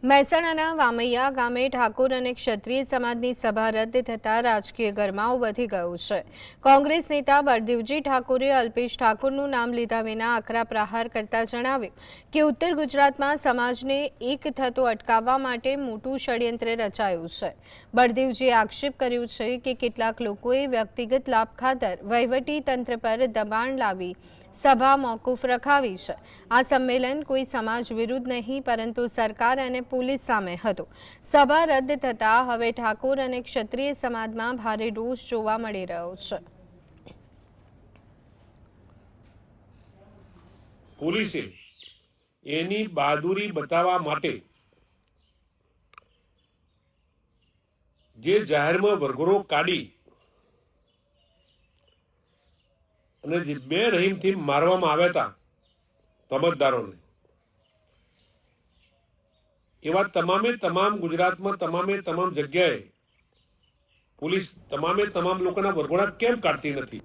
મહેસાણાના વામૈયા ગામે ઠાકોર અને ક્ષત્રિય સમાજની સભા રદ થતા રાજકીય ગરમાવો વધી ગયો છે। કોંગ્રેસ નેતા બળદેવજી ઠાકોરે અલ્પેશ ઠાકોરનું નામ લીધા વિના આકરા પ્રહાર કરતા જણાવ્યું કે ઉત્તર ગુજરાતમાં સમાજને એક થતો અટકાવવા માટે મોટું ષડયંત્ર રચાયું છે। બળદેવજીએ આક્ષેપ કર્યો છે કે કેટલાક લોકોએ વ્યક્તિગત લાભ ખાતર વહીવટી તંત્ર પર દબાણ લાવી સભા મોકૂફ રખાવી છે। આ સંમેલન કોઈ સમાજ વિરુદ્ધ નહીં પરંતુ સરકાર અને પોલીસ સામે હતું। સભા રદ થતા હવે ઠાકોર અને ક્ષત્રિય સમાજમાં ભારે રોષ જોવા મળી રહ્યો છે। પોલીસે એની બહાદુરી બતાવવા માટે જે જાહેરમાં વરઘોડો કાઢી અને જે બેરહીમથી મારવામાં આવ્યા હતા તબતદારોને, એવા તમામ ગુજરાતમાં તમામ જગ્યાએ પોલીસ તમામ લોકોના વરઘોડા કેમ કાઢતી નથી?